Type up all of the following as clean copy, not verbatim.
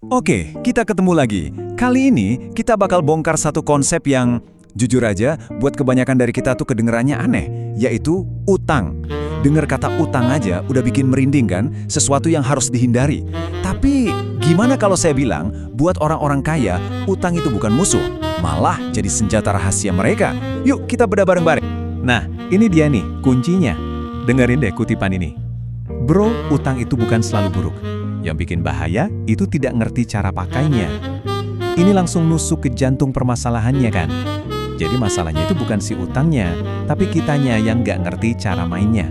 Oke, kita ketemu lagi. Kali ini kita bakal bongkar satu konsep yang jujur aja buat kebanyakan dari kita tuh kedengerannya aneh, yaitu utang. Dengar kata utang aja udah bikin merinding kan, sesuatu yang harus dihindari. Tapi gimana kalau saya bilang, buat orang-orang kaya, utang itu bukan musuh, malah jadi senjata rahasia mereka. Yuk kita bedah bareng-bareng. Nah, ini dia nih kuncinya. Dengerin deh kutipan ini. Bro, utang itu bukan selalu buruk. Yang bikin bahaya itu tidak ngerti cara pakainya. Ini langsung nusuk ke jantung permasalahannya kan. Jadi masalahnya itu bukan si utangnya, tapi kitanya yang nggak ngerti cara mainnya.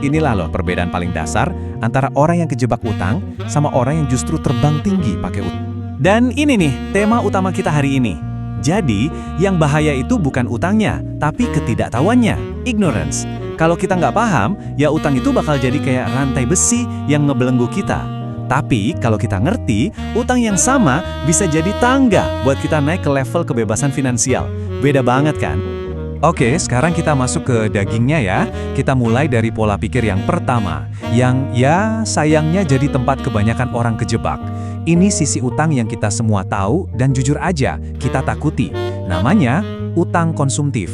Inilah loh perbedaan paling dasar antara orang yang kejebak utang sama orang yang justru terbang tinggi pakai utang. Dan ini nih tema utama kita hari ini. Jadi yang bahaya itu bukan utangnya, tapi ketidaktahuannya, ignorance. Kalau kita nggak paham, ya utang itu bakal jadi kayak rantai besi yang ngebelenggu kita. Tapi kalau kita ngerti, utang yang sama bisa jadi tangga buat kita naik ke level kebebasan finansial. Beda banget kan? Oke, sekarang kita masuk ke dagingnya ya. Kita mulai dari pola pikir yang pertama, yang ya sayangnya jadi tempat kebanyakan orang kejebak. Ini sisi utang yang kita semua tahu dan jujur aja, kita takuti. Namanya utang konsumtif.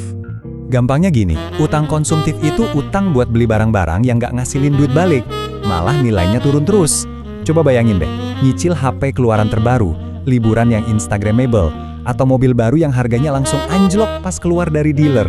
Gampangnya gini, utang konsumtif itu utang buat beli barang-barang yang nggak ngasilin duit balik, malah nilainya turun terus. Coba bayangin deh, nyicil HP keluaran terbaru, liburan yang instagramable, atau mobil baru yang harganya langsung anjlok pas keluar dari dealer.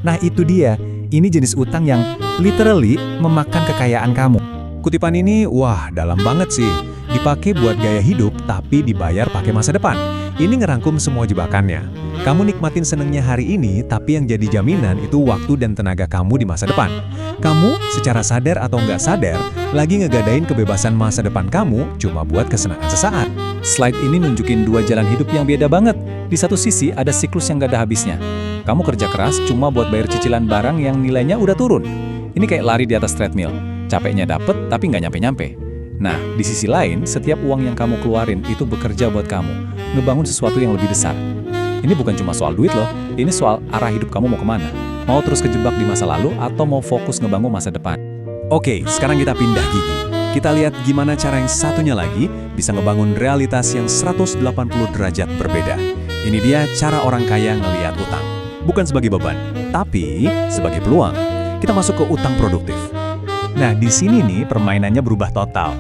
Nah itu dia, ini jenis utang yang literally memakan kekayaan kamu. Kutipan ini, wah dalam banget sih. Dipakai buat gaya hidup, tapi dibayar pakai masa depan. Ini ngerangkum semua jebakannya. Kamu nikmatin senengnya hari ini, tapi yang jadi jaminan itu waktu dan tenaga kamu di masa depan. Kamu, secara sadar atau nggak sadar, lagi ngegadain kebebasan masa depan kamu cuma buat kesenangan sesaat. Slide ini nunjukin dua jalan hidup yang beda banget. Di satu sisi ada siklus yang gak ada habisnya. Kamu kerja keras cuma buat bayar cicilan barang yang nilainya udah turun. Ini kayak lari di atas treadmill. Capeknya dapet, tapi nggak nyampe-nyampe. Nah, di sisi lain, setiap uang yang kamu keluarin itu bekerja buat kamu, ngebangun sesuatu yang lebih besar. Ini bukan cuma soal duit loh, ini soal arah hidup kamu mau kemana. Mau terus kejebak di masa lalu atau mau fokus ngebangun masa depan. Oke, sekarang kita pindah gigi. Kita lihat gimana cara yang satunya lagi bisa ngebangun realitas yang 180 derajat berbeda. Ini dia cara orang kaya ngelihat utang. Bukan sebagai beban, tapi sebagai peluang. Kita masuk ke utang produktif. Nah, di sini nih permainannya berubah total.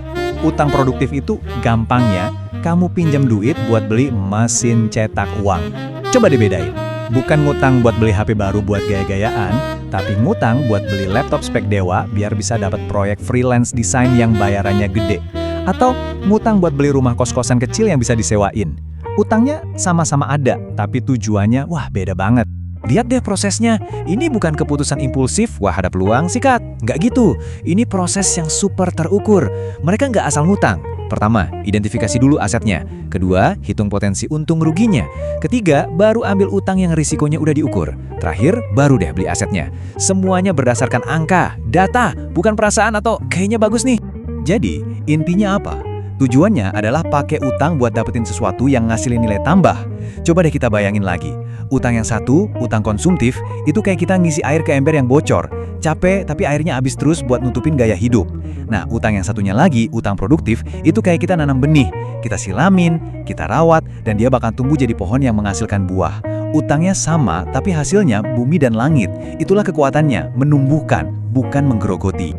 Utang produktif itu gampangnya, kamu pinjam duit buat beli mesin cetak uang. Coba dibedain. Bukan ngutang buat beli HP baru buat gaya-gayaan, tapi ngutang buat beli laptop spek dewa biar bisa dapat proyek freelance desain yang bayarannya gede. Atau ngutang buat beli rumah kos-kosan kecil yang bisa disewain. Utangnya sama-sama ada, tapi tujuannya wah beda banget. Lihat deh prosesnya, ini bukan keputusan impulsif, wah ada peluang, sikat. Nggak gitu, ini proses yang super terukur. Mereka nggak asal ngutang. Pertama, identifikasi dulu asetnya. Kedua, hitung potensi untung ruginya. Ketiga, baru ambil utang yang risikonya udah diukur. Terakhir, baru deh beli asetnya. Semuanya berdasarkan angka, data, bukan perasaan atau kayaknya bagus nih. Jadi, intinya apa? Tujuannya adalah pakai utang buat dapetin sesuatu yang ngasilin nilai tambah. Coba deh kita bayangin lagi. Utang yang satu, utang konsumtif, itu kayak kita ngisi air ke ember yang bocor. Capek, tapi airnya habis terus buat nutupin gaya hidup. Nah, utang yang satunya lagi, utang produktif, itu kayak kita nanam benih. Kita silamin, kita rawat, dan dia bakal tumbuh jadi pohon yang menghasilkan buah. Utangnya sama, tapi hasilnya bumi dan langit. Itulah kekuatannya, menumbuhkan, bukan menggerogoti.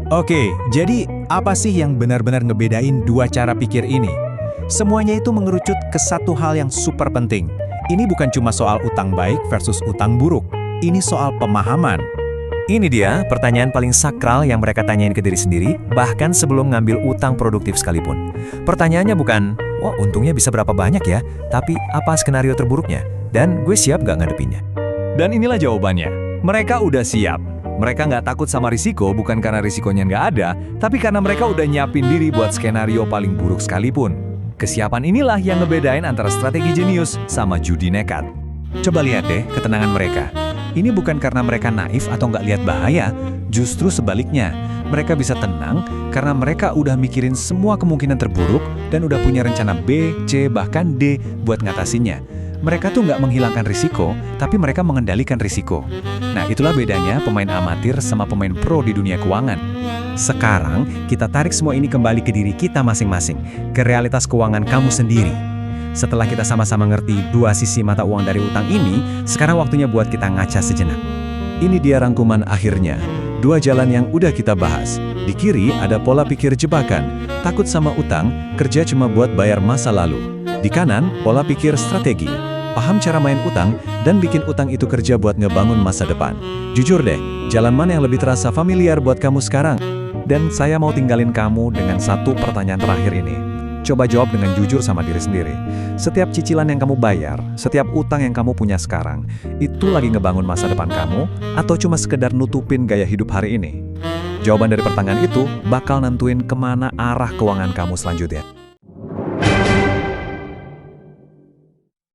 Oke, jadi apa sih yang benar-benar ngebedain dua cara pikir ini? Semuanya itu mengerucut ke satu hal yang super penting. Ini bukan cuma soal utang baik versus utang buruk. Ini soal pemahaman. Ini dia pertanyaan paling sakral yang mereka tanyain ke diri sendiri, bahkan sebelum ngambil utang produktif sekalipun. Pertanyaannya bukan, wah untungnya bisa berapa banyak ya, tapi apa skenario terburuknya? Dan gue siap gak ngadepinnya? Dan inilah jawabannya. Mereka udah siap. Mereka nggak takut sama risiko bukan karena risikonya nggak ada, tapi karena mereka udah nyiapin diri buat skenario paling buruk sekalipun. Kesiapan inilah yang ngebedain antara strategi jenius sama judi nekat. Coba lihat deh ketenangan mereka. Ini bukan karena mereka naif atau nggak lihat bahaya, justru sebaliknya. Mereka bisa tenang karena mereka udah mikirin semua kemungkinan terburuk dan udah punya rencana B, C, bahkan D buat ngatasinnya. Mereka tuh nggak menghilangkan risiko, tapi mereka mengendalikan risiko. Nah, itulah bedanya pemain amatir sama pemain pro di dunia keuangan. Sekarang, kita tarik semua ini kembali ke diri kita masing-masing, ke realitas keuangan kamu sendiri. Setelah kita sama-sama ngerti dua sisi mata uang dari utang ini, sekarang waktunya buat kita ngaca sejenak. Ini dia rangkuman akhirnya. Dua jalan yang udah kita bahas. Di kiri ada pola pikir jebakan, takut sama utang, kerja cuma buat bayar masa lalu. Di kanan, pola pikir strategi, paham cara main utang, dan bikin utang itu kerja buat ngebangun masa depan. Jujur deh, jalan mana yang lebih terasa familiar buat kamu sekarang? Dan saya mau tinggalin kamu dengan satu pertanyaan terakhir ini. Coba jawab dengan jujur sama diri sendiri. Setiap cicilan yang kamu bayar, setiap utang yang kamu punya sekarang, itu lagi ngebangun masa depan kamu, atau cuma sekedar nutupin gaya hidup hari ini? Jawaban dari pertanyaan itu bakal nentuin kemana arah keuangan kamu selanjutnya.